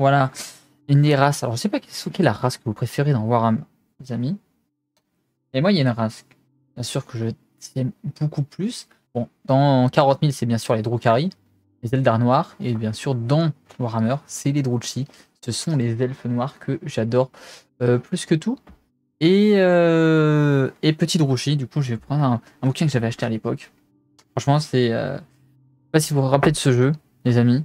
Voilà, une des races. Alors, je sais pas quelle est la race que vous préférez dans Warhammer, les amis. Et moi, il y a une race, bien sûr, que je t'aime beaucoup plus. Bon, dans 40 000, c'est bien sûr les Drukhari, les Eldar noirs. Et bien sûr, dans Warhammer, c'est les Druk'shi. Ce sont les elfes noirs que j'adore plus que tout. Et petit Druk'shi, du coup, je vais prendre un bouquin que j'avais acheté à l'époque. Franchement, c'est... je sais pas si vous vous rappelez de ce jeu, les amis.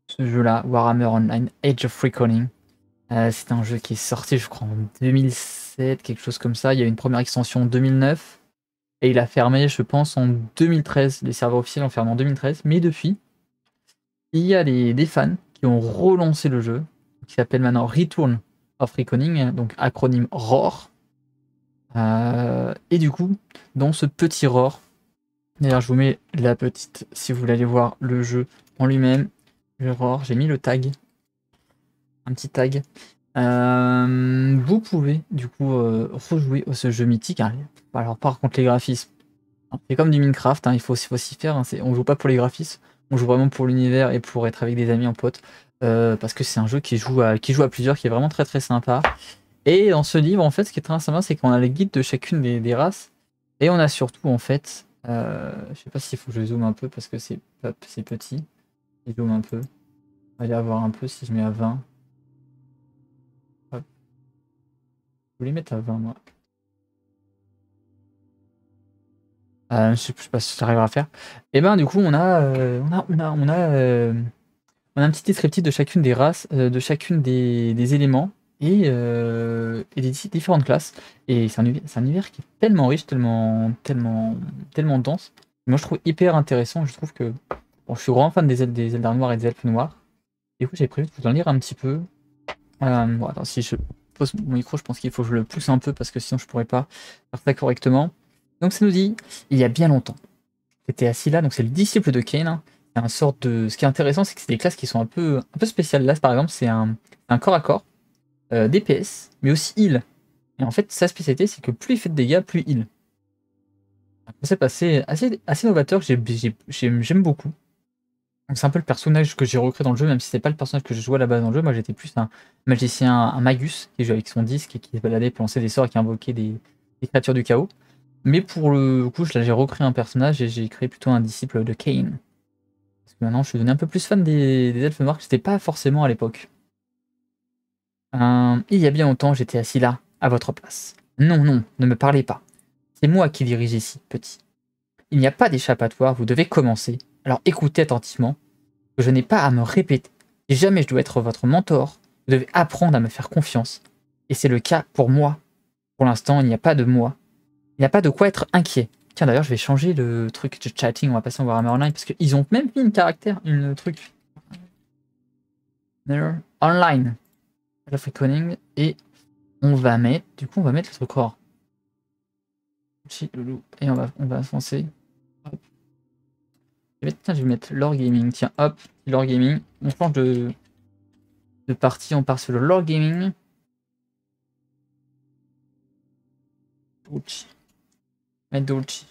Ce jeu-là, Warhammer Online, Age of Reckoning. C'est un jeu qui est sorti, je crois, en 2007, quelque chose comme ça. Il y a eu une première extension en 2009. Et il a fermé, je pense, en 2013. Les serveurs officiels ont fermé en 2013. Mais depuis, il y a des fans qui ont relancé le jeu, qui s'appelle maintenant Return of Reckoning, donc acronyme ROR. Et du coup, dans ce petit ROR, d'ailleurs, je vous mets la petite, si vous voulez aller voir le jeu en lui-même, le ROR, j'ai mis le tag, un petit tag. Vous pouvez du coup rejouer à ce jeu mythique. Hein. Alors par contre les graphismes, c'est comme du Minecraft, hein, il faut s'y faire. Hein, on joue pas pour les graphismes, on joue vraiment pour l'univers et pour être avec des amis en pote. Parce que c'est un jeu qui joue à plusieurs, qui est vraiment très très sympa. Et dans ce livre, en fait, ce qui est très sympa, c'est qu'on a les guides de chacune des races. Et on a surtout, en fait, je sais pas s'il faut que je zoome un peu parce que c'est petit. Je zoome un peu. On va aller voir un peu si je mets à 20. Hop. Je voulais mettre à 20, moi. Je sais pas si j'arriverai à faire. Et ben du coup on a un petit descriptif de chacune des races, de chacune des éléments et des différentes classes. Et c'est un univers qui est tellement riche, tellement dense. Moi je trouve hyper intéressant. Je trouve que bon, je suis grand fan des Eldar noirs et des elfes noirs. Du coup j'ai prévu de vous en lire un petit peu. Bon, attends, si je pose mon micro, je pense qu'il faut que je le pousse un peu parce que sinon je pourrais pas faire ça correctement. Donc ça nous dit, il y a bien longtemps, j'étais assis là, donc c'est le disciple de Cain. Hein. C'est un sort de... Ce qui est intéressant, c'est que c'est des classes qui sont un peu spéciales. Là, par exemple, c'est un corps à corps, DPS, mais aussi heal. Et en fait, sa spécialité, c'est que plus il fait de dégâts, plus il. Un concept assez novateur que j'aime beaucoup. Donc c'est un peu le personnage que j'ai recréé dans le jeu, même si c'est pas le personnage que je jouais à la base dans le jeu. Moi, j'étais plus un magicien, un magus, qui jouait avec son disque et qui se baladait pour lancer des sorts et qui invoquait des créatures du chaos. Mais pour le coup, là, j'ai recréé un personnage et j'ai créé plutôt un disciple de Cain. Parce que maintenant, je suis devenu un peu plus fan des elfes noirs que j'étais pas forcément à l'époque. Il y a bien longtemps, j'étais assis là, à votre place. Non, non, ne me parlez pas. C'est moi qui dirige ici, petit. Il n'y a pas d'échappatoire, vous devez commencer. Alors écoutez attentivement, que je n'ai pas à me répéter. Si jamais je dois être votre mentor, vous devez apprendre à me faire confiance. Et c'est le cas pour moi. Pour l'instant, il n'y a pas de moi. Il n'y a pas de quoi être inquiet. Tiens, d'ailleurs, je vais changer le truc de chatting, on va passer en Warhammer Online, parce qu'ils ont même mis une truc. Online. Reckoning, et on va mettre, du coup, on va mettre le corps. Et on va avancer. Hop. Tiens, je vais mettre Lore Gaming. Tiens, hop, Lore Gaming. On change de partie, on part sur le Lore Gaming. Dolci. Mettre Dolci.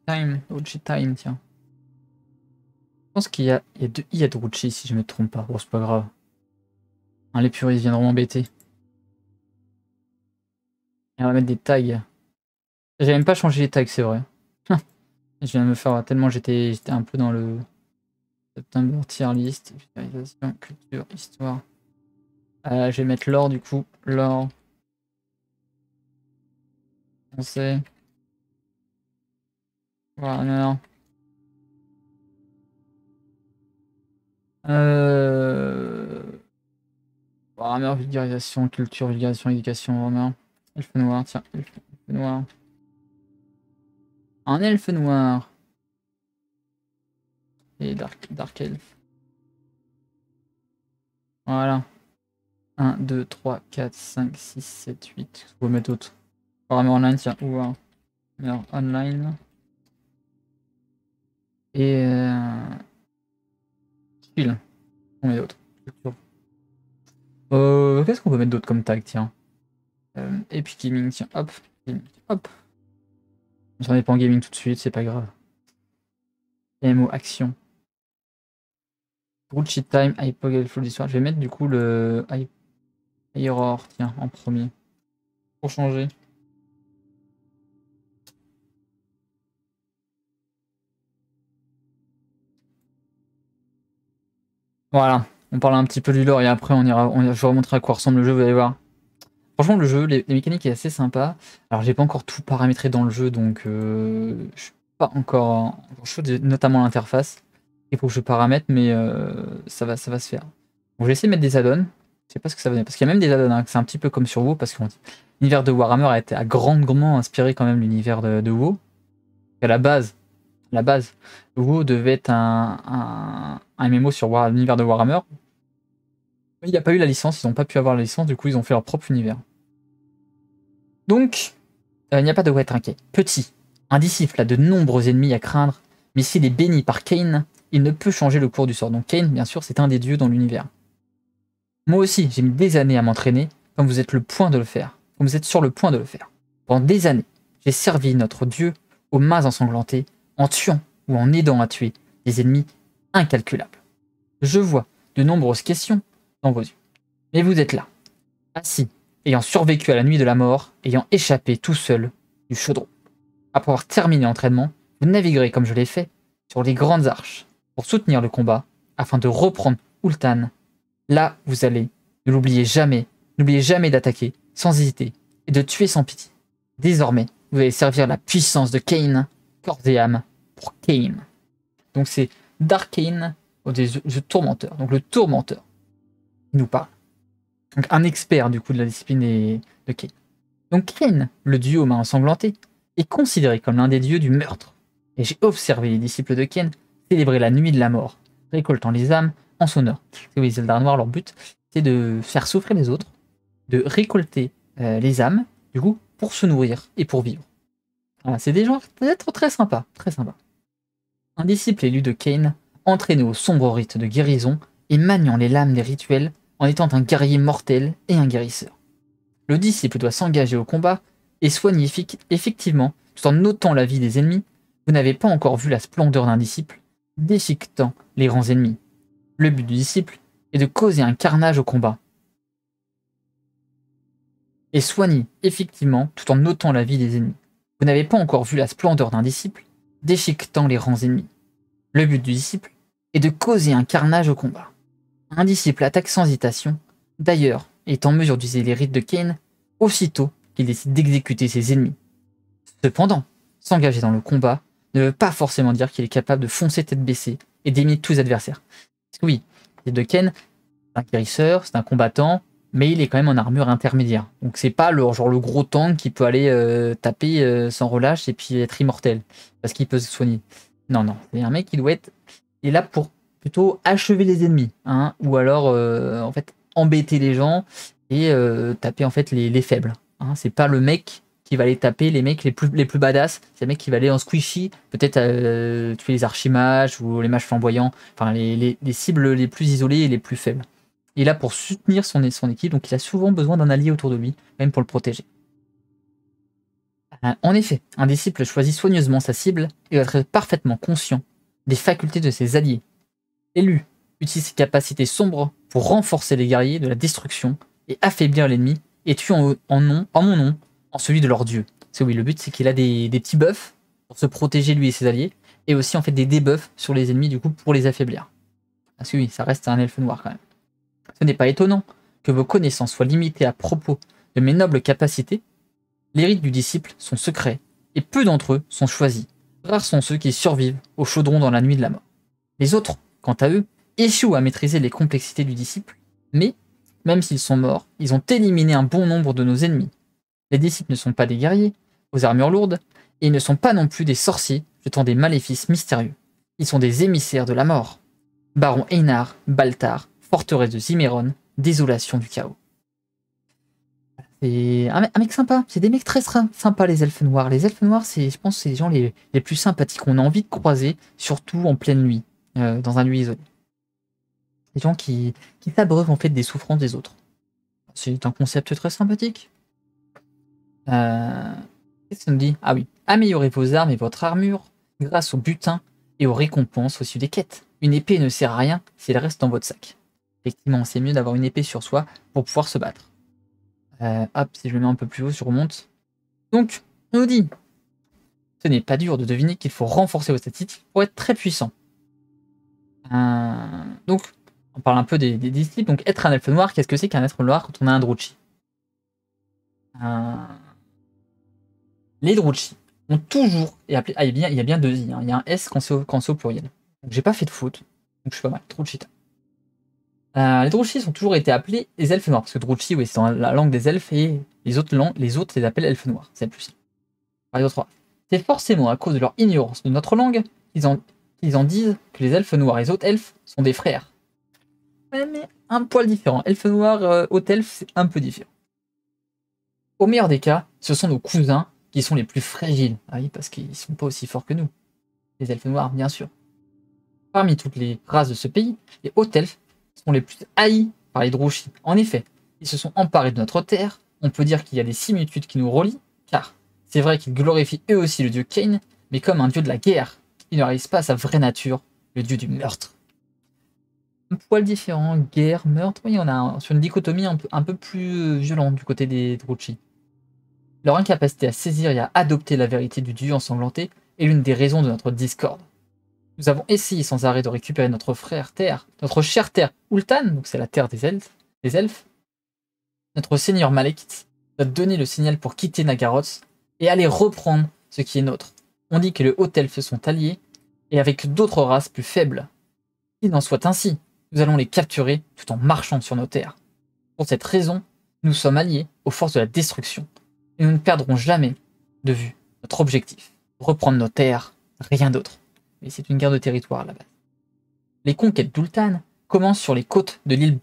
Time, Dolci Time, tiens. Je pense qu'il y a deux I à Dolci si je me trompe pas. Bon, c'est pas grave. Hein, les puristes viendront m'embêter. Et on va mettre des tags. J'ai même pas changé les tags, c'est vrai. Je viens de me faire tellement j'étais un peu dans le September tier list, vulgarisation, culture, histoire. Je vais mettre l'or du coup. L'or. On sait. Voilà, non. Warhammer, vulgarisation, culture, vulgarisation, éducation, Warhammer. Elfe noir, tiens, elfe noir. Un elfe noir. Et Dark Elf. Voilà. 1, 2, 3, 4, 5, 6, 7, 8. Je vais mettre d'autres. Warhammer Online, tiens, Warhammer Online. Et Spiel. On met d'autres. Qu'est-ce qu'on peut mettre d'autre comme tag, tiens. Epic Gaming, tiens, hop. Hop. J'en ai pas en gaming tout de suite, c'est pas grave. MMO Action. Rule cheat time, Hypogale full d'histoire. Je vais mettre du coup le Aurore, tiens, en premier. Pour changer. Voilà, on parle un petit peu du lore et après je vais vous montrer à quoi ressemble le jeu, vous allez voir. Franchement, le jeu, les mécaniques est assez sympa. Alors, j'ai pas encore tout paramétré dans le jeu, donc je suis pas encore chaud, notamment l'interface. Il faut que je paramètre, mais ça va se faire. Bon, je vais essayer de mettre des add-ons. Je sais pas ce que ça va donner, parce qu'il y a même des add-ons, hein, c'est un petit peu comme sur WoW, parce que l'univers de Warhammer a grandement inspiré quand même l'univers de WoW. À la base, WoW devait être un MMO sur l'univers de Warhammer. Il n'y a pas eu la licence, ils n'ont pas pu avoir la licence, du coup ils ont fait leur propre univers. Donc, il n'y a pas de quoi être inquiet. Petit, un disciple a de nombreux ennemis à craindre, mais s'il est béni par Kain, il ne peut changer le cours du sort. Donc Kain, bien sûr, c'est un des dieux dans l'univers. Moi aussi, j'ai mis des années à m'entraîner, comme vous êtes sur le point de le faire. Pendant des années, j'ai servi notre dieu aux mains ensanglantées, en tuant ou en aidant à tuer des ennemis incalculables. Je vois de nombreuses questions dans vos yeux. Mais vous êtes là, assis, ayant survécu à la nuit de la mort, ayant échappé tout seul du chaudron. Après avoir terminé l'entraînement, vous naviguerez comme je l'ai fait sur les grandes arches pour soutenir le combat afin de reprendre Ultan. Là, vous allez, n'oubliez jamais d'attaquer sans hésiter et de tuer sans pitié. Désormais, vous allez servir la puissance de Kain, corps et âme, pour Kain. Donc c'est Darkain, des tourmenteurs. Donc le tourmenteur, il nous parle. Donc un expert du coup de la discipline de Kain. Donc Kain, le dieu aux mains ensanglantées, est considéré comme l'un des dieux du meurtre. Et j'ai observé les disciples de Kain célébrer la nuit de la mort, récoltant les âmes en son honneur. Et oui, les Eldar noirs, leur but, c'est de faire souffrir les autres, de récolter les âmes, du coup, pour se nourrir et pour vivre. Voilà, c'est des gens peut-être très sympas, très sympas. Un disciple élu de Kain, entraîné au sombre rite de guérison et maniant les lames des rituels en étant un guerrier mortel et un guérisseur. Le disciple doit s'engager au combat et soigner effectivement tout en ôtant la vie des ennemis. Vous n'avez pas encore vu la splendeur d'un disciple, déchiquetant les rangs ennemis. Le but du disciple est de causer un carnage au combat et soigner effectivement tout en ôtant la vie des ennemis. Vous n'avez pas encore vu la splendeur d'un disciple, déchiquetant les rangs ennemis. Le but du disciple est de causer un carnage au combat. Un disciple attaque sans hésitation, d'ailleurs, est en mesure d'utiliser les rites de Kain aussitôt qu'il décide d'exécuter ses ennemis. Cependant, s'engager dans le combat ne veut pas forcément dire qu'il est capable de foncer tête baissée et d'éliminer tous les adversaires. Parce que oui, les de Kain, c'est un guérisseur, c'est un combattant, mais il est quand même en armure intermédiaire. Donc c'est pas le gros tank qui peut aller taper sans relâche et puis être immortel, parce qu'il peut se soigner. Non, c'est un mec qui doit être... Il est là pour plutôt achever les ennemis, hein, ou alors en fait embêter les gens et taper en fait les faibles. Hein. C'est pas le mec qui va aller taper les mecs les plus badass, c'est le mec qui va aller en squishy, peut-être tuer les archimages ou les mages flamboyants, enfin les cibles les plus isolées et les plus faibles. Il est là pour soutenir son équipe, donc il a souvent besoin d'un allié autour de lui, même pour le protéger. En effet, un disciple choisit soigneusement sa cible et doit être parfaitement conscient des facultés de ses alliés. L'élu utilise ses capacités sombres pour renforcer les guerriers de la destruction et affaiblir l'ennemi et tuer en mon nom, en celui de leur dieu. C'est oui, le but c'est qu'il a des petits buffs pour se protéger lui et ses alliés, et aussi en fait des debuffs sur les ennemis du coup pour les affaiblir. Parce que oui, ça reste un elfe noir quand même. Ce n'est pas étonnant que vos connaissances soient limitées à propos de mes nobles capacités. Les rites du disciple sont secrets, et peu d'entre eux sont choisis. Rares sont ceux qui survivent au chaudron dans la nuit de la mort. Les autres, quant à eux, échouent à maîtriser les complexités du disciple, mais, même s'ils sont morts, ils ont éliminé un bon nombre de nos ennemis. Les disciples ne sont pas des guerriers, aux armures lourdes, et ils ne sont pas non plus des sorciers jetant des maléfices mystérieux. Ils sont des émissaires de la mort. Baron Einar, Baltar, forteresse de Ziméron, désolation du chaos. C'est un mec sympa, c'est des mecs très sympas les elfes noirs. Les elfes noirs, je pense c'est les gens les plus sympathiques qu'on a envie de croiser, surtout en pleine nuit, dans un lieu isolé. Des gens qui s'abreuvent en fait des souffrances des autres. C'est un concept très sympathique. Qu'est-ce que ça nous dit? Ah oui, améliorez vos armes et votre armure grâce au butin et aux récompenses au-dessus des quêtes. Une épée ne sert à rien si elle reste dans votre sac. Effectivement, c'est mieux d'avoir une épée sur soi pour pouvoir se battre. Hop, si je le mets un peu plus haut, je remonte. Donc, on nous dit, ce n'est pas dur de deviner qu'il faut renforcer vos statistiques pour être très puissant. Donc, on parle un peu des disciples. Donc, être un elfe noir, qu'est-ce que c'est qu'un elfe noir quand on a un Druchii? Les Druchii ont toujours, et appelé, il y a bien deux i, hein, il y a un S quand c'est au pluriel. Donc, j'ai pas fait de faute, donc je suis pas mal. Druchii. Les Druchii ont toujours été appelés les elfes noirs, parce que Druchii, oui, c'est dans la langue des elfes, et les autres les appellent elfes noirs, c'est plus simple. Par les autres, c'est forcément à cause de leur ignorance de notre langue qu'ils en disent que les elfes noirs et les autres elfes sont des frères. Ouais, mais un poil différent. Elfe noir, haute elfe, c'est un peu différent. Au meilleur des cas, ce sont nos cousins qui sont les plus fragiles. Ah oui, parce qu'ils sont pas aussi forts que nous. Les elfes noirs, bien sûr. Parmi toutes les races de ce pays, les hautes elfes sont les plus haïs par les Druchii. En effet, ils se sont emparés de notre terre. On peut dire qu'il y a des similitudes qui nous relient, car c'est vrai qu'ils glorifient eux aussi le dieu Cain, mais comme un dieu de la guerre. Ils ne réalisent pas sa vraie nature, le dieu du meurtre. Un poil différent, guerre, meurtre, oui, on a sur une dichotomie un peu plus violente du côté des Druchii. Leur incapacité à saisir et à adopter la vérité du dieu ensanglanté est l'une des raisons de notre discorde. Nous avons essayé sans arrêt de récupérer notre frère Terre, notre chère Terre Ultan, donc c'est la terre des elfes. Notre seigneur Malekith doit donner le signal pour quitter Nagaroth et aller reprendre ce qui est nôtre. On dit que les hauts elfes sont alliés et avec d'autres races plus faibles. Qu'il n'en soit ainsi, nous allons les capturer tout en marchant sur nos terres. Pour cette raison, nous sommes alliés aux forces de la destruction et nous ne perdrons jamais de vue notre objectif. Reprendre nos terres, rien d'autre. Mais c'est une guerre de territoire à la base. Les conquêtes d'Ultan commencent sur les côtes de l'île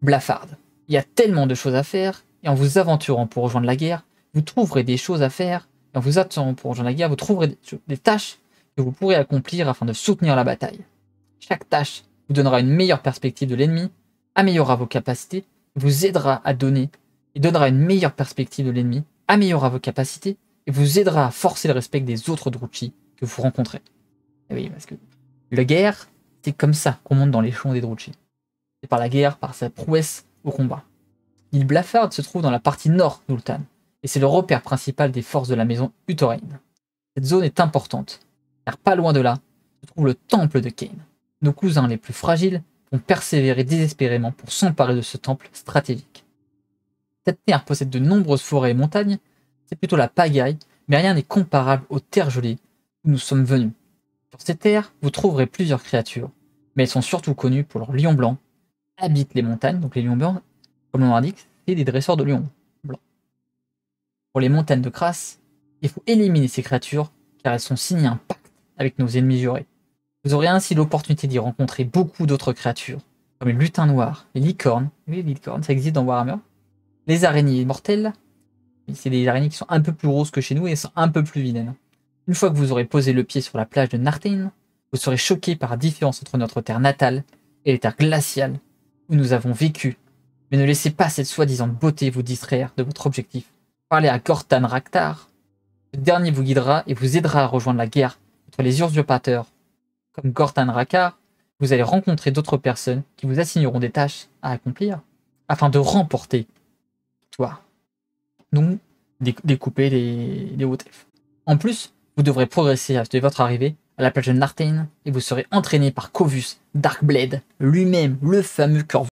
Blafard. Il y a tellement de choses à faire, et en vous aventurant pour rejoindre la guerre, vous trouverez des choses à faire, et en vous aventurant pour rejoindre la guerre, vous trouverez des tâches que vous pourrez accomplir afin de soutenir la bataille. Chaque tâche vous donnera une meilleure perspective de l'ennemi, améliorera vos capacités, vous aidera à donner, et donnera une meilleure perspective de l'ennemi, améliorera vos capacités, et vous aidera à forcer le respect des autres Druchii que vous rencontrez. Et oui, parce que la guerre, c'est comme ça qu'on monte dans les champs des Druchii. C'est par la guerre, par sa prouesse au combat. L'île Blafard se trouve dans la partie nord d'Ultan, et c'est le repère principal des forces de la maison Uthorhain. Cette zone est importante, car pas loin de là se trouve le temple de Cain. Nos cousins les plus fragiles vont persévérer désespérément pour s'emparer de ce temple stratégique. Cette terre possède de nombreuses forêts et montagnes, c'est plutôt la pagaille, mais rien n'est comparable aux terres gelées où nous sommes venus. Sur ces terres, vous trouverez plusieurs créatures, mais elles sont surtout connues pour leurs lions blancs, habitent les montagnes, donc les lions blancs, comme l'on l'indique, c'est des dresseurs de lions blancs. Pour les montagnes de Kras, il faut éliminer ces créatures, car elles sont signées un pacte avec nos ennemis jurés. Vous aurez ainsi l'opportunité d'y rencontrer beaucoup d'autres créatures, comme les lutins noirs, les licornes, oui, les licornes, ça existe dans Warhammer, les araignées mortelles, c'est des araignées qui sont un peu plus roses que chez nous et sont un peu plus vilaines. Une fois que vous aurez posé le pied sur la plage de Narthen, vous serez choqué par la différence entre notre terre natale et les terres glaciales où nous avons vécu. Mais ne laissez pas cette soi-disant beauté vous distraire de votre objectif. Parlez à Gortan Raktar. Ce dernier vous guidera et vous aidera à rejoindre la guerre contre les usurpateurs. Comme Gortan Raktar, vous allez rencontrer d'autres personnes qui vous assigneront des tâches à accomplir afin de remporter toi. Donc, découper les hautes elfes. En plus, vous devrez progresser dès votre arrivée à la plage de Narthen et vous serez entraîné par Corvus Darkblade, lui-même le fameux cœur